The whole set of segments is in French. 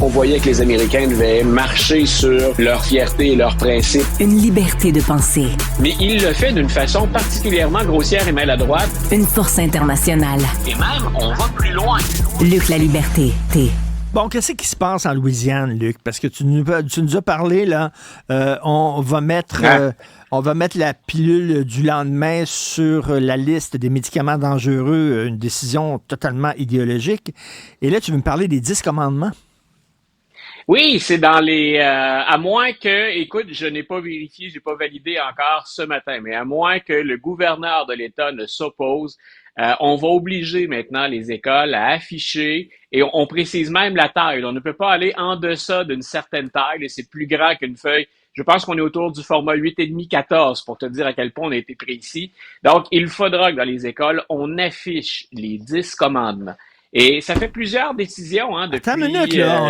On voyait que les Américains devaient marcher sur leur fierté et leurs principes. Une liberté de penser. Mais il le fait d'une façon particulièrement grossière et maladroite. Une force internationale. Et même, on va plus loin. Luc La Liberté, T. Bon, qu'est-ce qui se passe en Louisiane, Luc? Parce que tu nous as parlé, là, on va mettre la pilule du lendemain sur la liste des médicaments dangereux, une décision totalement idéologique. Et là, tu veux me parler des 10 commandements? Oui, c'est dans les... à moins que, écoute, je n'ai pas vérifié, je n'ai pas validé encore ce matin, mais à moins que le gouverneur de l'État ne s'oppose, on va obliger maintenant les écoles à afficher, et on précise même la taille. On ne peut pas aller en deçà d'une certaine taille, et c'est plus grand qu'une feuille. Je pense qu'on est autour du format 8,5-14 pour te dire à quel point on a été précis. Donc, il faudra que dans les écoles, on affiche les 10 commandements. Et ça fait plusieurs décisions depuis... Attends une minute, là.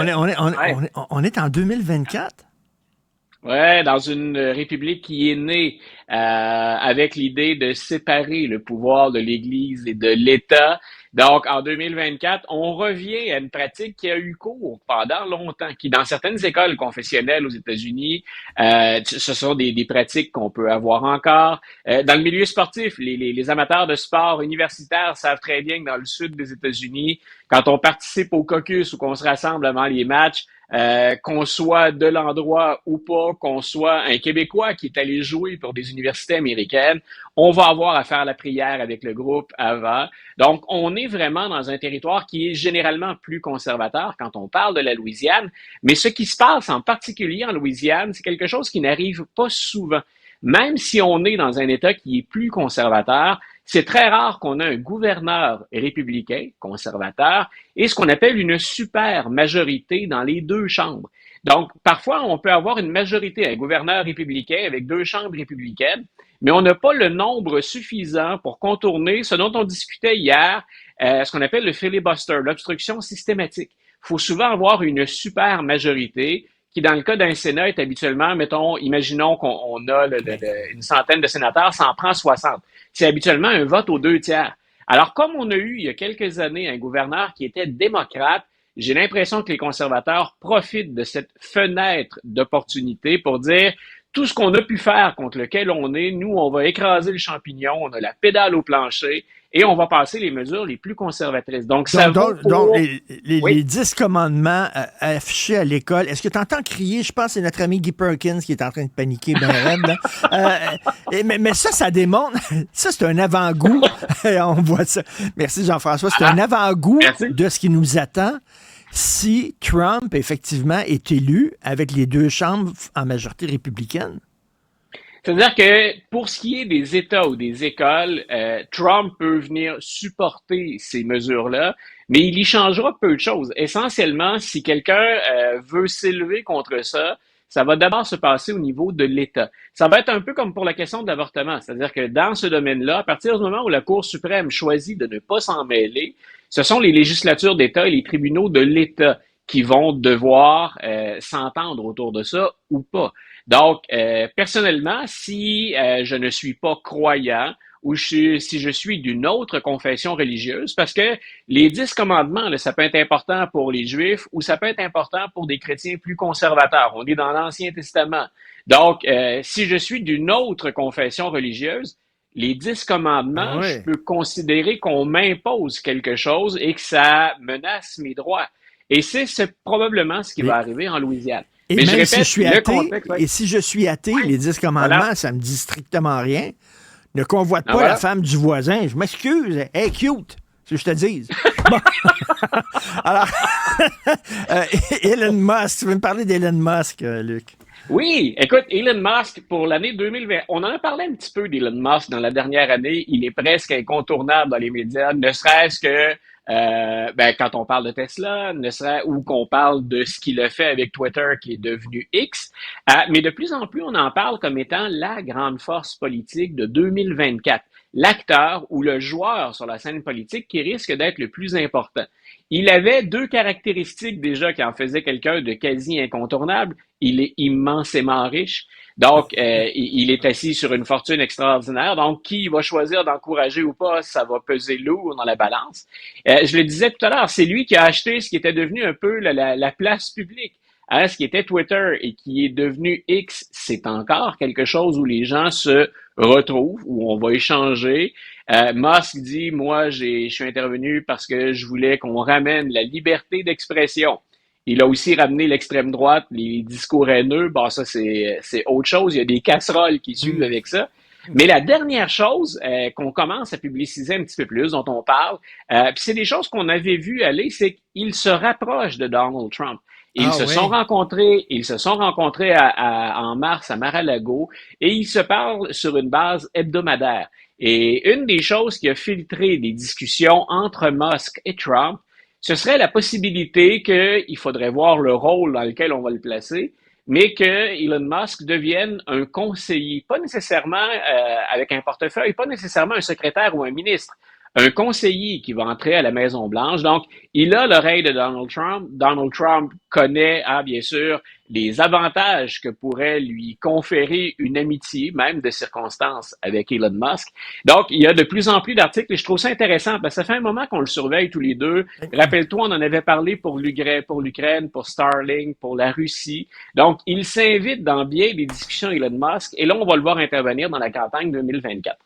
On est en 2024? Ouais, dans une république qui est née avec l'idée de séparer le pouvoir de l'Église et de l'État. Donc, en 2024, on revient à une pratique qui a eu cours pendant longtemps, qui, dans certaines écoles confessionnelles aux États-Unis, ce sont des pratiques qu'on peut avoir encore. Dans le milieu sportif, les amateurs de sport universitaires savent très bien que dans le sud des États-Unis, quand on participe au caucus ou qu'on se rassemble avant les matchs, qu'on soit de l'endroit ou pas, qu'on soit un Québécois qui est allé jouer pour des universités américaines, on va avoir à faire la prière avec le groupe avant. Donc, on est vraiment dans un territoire qui est généralement plus conservateur quand on parle de la Louisiane. Mais ce qui se passe en particulier en Louisiane, c'est quelque chose qui n'arrive pas souvent. Même si on est dans un État qui est plus conservateur, c'est très rare qu'on ait un gouverneur républicain, conservateur, et ce qu'on appelle une super majorité dans les deux chambres. Donc, parfois, on peut avoir une majorité, un gouverneur républicain avec deux chambres républicaines, mais on n'a pas le nombre suffisant pour contourner ce dont on discutait hier, ce qu'on appelle le filibuster, l'obstruction systématique. Il faut souvent avoir une super majorité qui, dans le cas d'un Sénat, est habituellement, imaginons qu'on a une centaine de sénateurs, ça en prend 60. C'est habituellement un vote aux 2/3. Alors, comme on a eu, il y a quelques années, un gouverneur qui était démocrate, j'ai l'impression que les conservateurs profitent de cette fenêtre d'opportunité pour dire tout ce qu'on a pu faire contre lequel on est, nous, on va écraser le champignon, on a la pédale au plancher et on va passer les mesures les plus conservatrices. Donc, les 10 commandements affichés à l'école, est-ce que tu entends crier? Je pense que c'est notre ami Guy Perkins qui est en train de paniquer ben raide. Mais ça démontre, ça c'est un avant-goût, on voit ça. Merci Jean-François, c'est un avant-goût de ce qui nous attend si Trump, effectivement, est élu avec les deux chambres en majorité républicaine. C'est-à-dire que pour ce qui est des États ou des écoles, Trump peut venir supporter ces mesures-là, mais il y changera peu de choses. Essentiellement, si quelqu'un veut s'élever contre ça, ça va d'abord se passer au niveau de l'État. Ça va être un peu comme pour la question de l'avortement, c'est-à-dire que dans ce domaine-là, à partir du moment où la Cour suprême choisit de ne pas s'en mêler, ce sont les législatures d'État et les tribunaux de l'État qui vont devoir s'entendre autour de ça ou pas. Donc, personnellement, si je ne suis pas croyant ou si je suis d'une autre confession religieuse, parce que les 10 commandements, là, ça peut être important pour les Juifs ou ça peut être important pour des chrétiens plus conservateurs. On est dans l'Ancien Testament. Donc, si je suis d'une autre confession religieuse, les 10 commandements, je peux considérer qu'on m'impose quelque chose et que ça menace mes droits. Et c'est probablement ce qui va arriver en Louisiane. Et mais même je répète, si je suis athée, contexte, et si je suis athée, les 10 commandements, ça me dit strictement rien. Ne convoite pas la femme du voisin. Je m'excuse. Hey, cute, si je te dise. Bon. Alors, Elon Musk, tu veux me parler d'Elon Musk, Luc? Oui, écoute, Elon Musk, pour l'année 2020, on en a parlé un petit peu d'Elon Musk dans la dernière année. Il est presque incontournable dans les médias, ne serait-ce que quand on parle de Tesla, ou qu'on parle de ce qu'il a fait avec Twitter qui est devenu X. Mais de plus en plus, on en parle comme étant la grande force politique de 2024. l'acteur ou le joueur sur la scène politique qui risque d'être le plus important. Il avait deux caractéristiques déjà qui en faisaient quelqu'un de quasi incontournable. Il est immensément riche. Donc, il est assis sur une fortune extraordinaire. Donc, qui va choisir d'encourager ou pas, ça va peser lourd dans la balance. Je le disais tout à l'heure, c'est lui qui a acheté ce qui était devenu un peu la place publique. Hein, ce qui était Twitter et qui est devenu X, c'est encore quelque chose où les gens se retrouvent, où on va échanger. Musk dit, moi, je suis intervenu parce que je voulais qu'on ramène la liberté d'expression. Il a aussi ramené l'extrême droite, les discours haineux. Bon, ça, c'est autre chose. Il y a des casseroles qui suivent avec ça. Mais la dernière chose qu'on commence à publiciser un petit peu plus, dont on parle, puis c'est des choses qu'on avait vues aller, c'est qu'il se rapproche de Donald Trump. Ils se sont rencontrés en mars à Mar-a-Lago et ils se parlent sur une base hebdomadaire. Et une des choses qui a filtré des discussions entre Musk et Trump, ce serait la possibilité qu'il faudrait voir le rôle dans lequel on va le placer, mais que Elon Musk devienne un conseiller, pas nécessairement avec un portefeuille, pas nécessairement un secrétaire ou un ministre, un conseiller qui va entrer à la Maison-Blanche. Donc, il a l'oreille de Donald Trump. Donald Trump connaît, bien sûr, les avantages que pourrait lui conférer une amitié, même de circonstances, avec Elon Musk. Donc, il y a de plus en plus d'articles et je trouve ça intéressant parce que ça fait un moment qu'on le surveille tous les deux. Rappelle-toi, on en avait parlé pour l'Ukraine, pour Starlink, pour la Russie. Donc, il s'invite dans bien des discussions Elon Musk et là, on va le voir intervenir dans la campagne 2024.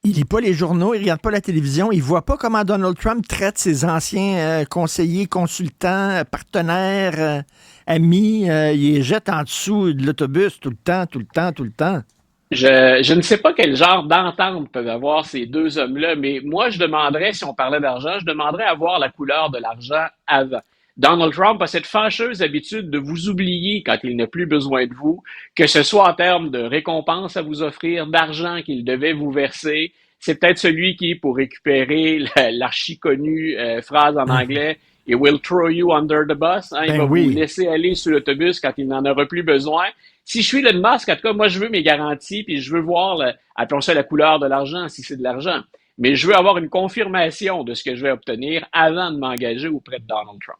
Il lit pas les journaux, il regarde pas la télévision, il voit pas comment Donald Trump traite ses anciens conseillers, consultants, partenaires, amis. Il les jette en dessous de l'autobus tout le temps. Je ne sais pas quel genre d'entente peuvent avoir ces deux hommes-là, mais moi, je demanderais, si on parlait d'argent, je demanderais à voir la couleur de l'argent avant. Donald Trump a cette fâcheuse habitude de vous oublier quand il n'a plus besoin de vous, que ce soit en termes de récompenses à vous offrir, d'argent qu'il devait vous verser. C'est peut-être celui qui, pour récupérer l'archi-connue phrase en anglais, « It will throw you under the bus », hein, il va vous laisser aller sur l'autobus quand il n'en aura plus besoin. Si je suis Elon Musk, en tout cas, moi, je veux mes garanties, puis je veux voir, appelons ça la couleur de l'argent, si c'est de l'argent. Mais je veux avoir une confirmation de ce que je vais obtenir avant de m'engager auprès de Donald Trump.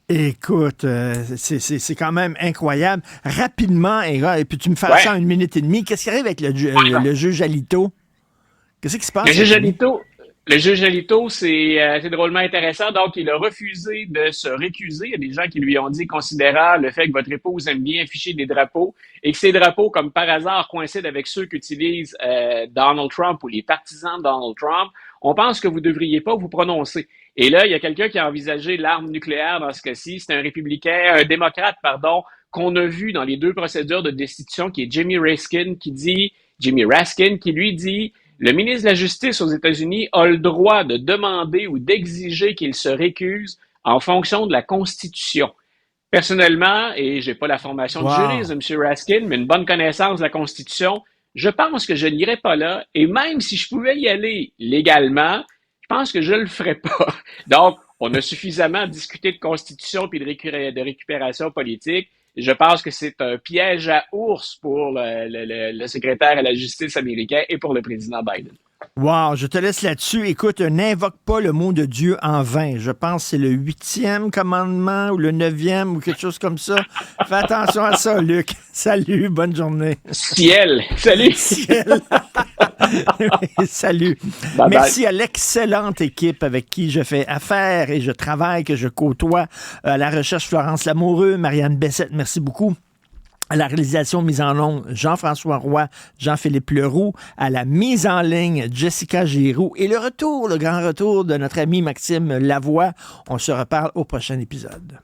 Écoute, c'est quand même incroyable. Rapidement, et puis tu me fais ça en 1 minute et demie. Qu'est-ce qui arrive avec le juge Alito? Qu'est-ce qui se passe? Le juge Alito, c'est drôlement intéressant. Donc, il a refusé de se récuser. Il y a des gens qui lui ont dit, considérant le fait que votre épouse aime bien afficher des drapeaux et que ces drapeaux, comme par hasard, coïncident avec ceux qu'utilise Donald Trump ou les partisans de Donald Trump, on pense que vous ne devriez pas vous prononcer. Et là, il y a quelqu'un qui a envisagé l'arme nucléaire dans ce cas-ci. C'est un démocrate, qu'on a vu dans les deux procédures de destitution, qui est Jimmy Raskin, qui lui dit: le ministre de la Justice aux États-Unis a le droit de demander ou d'exiger qu'il se récuse en fonction de la Constitution. Personnellement, et j'ai pas la formation de juriste de M. Raskin, mais une bonne connaissance de la Constitution, je pense que je n'irai pas là. Et même si je pouvais y aller légalement, je pense que je le ferais pas. Donc, on a suffisamment discuté de Constitution puis de récupération politique. Je pense que c'est un piège à ours pour le secrétaire à la justice américain et pour le président Biden. Wow, je te laisse là-dessus. Écoute, n'invoque pas le mot de Dieu en vain. Je pense que c'est le 8e commandement ou le 9e ou quelque chose comme ça. Fais attention à ça, Luc. Salut, bonne journée. Ciel, salut. Ciel. Salut. Bye Merci bye. à l'excellente équipe avec qui je fais affaire et je travaille, que je côtoie. À la recherche, Florence Lamoureux, Marianne Bessette, merci beaucoup. À la réalisation mise en onde, Jean-François Roy, Jean-Philippe Leroux. À la mise en ligne, Jessica Giroux. Et le grand retour de notre ami Maxime Lavoie. On se reparle au prochain épisode.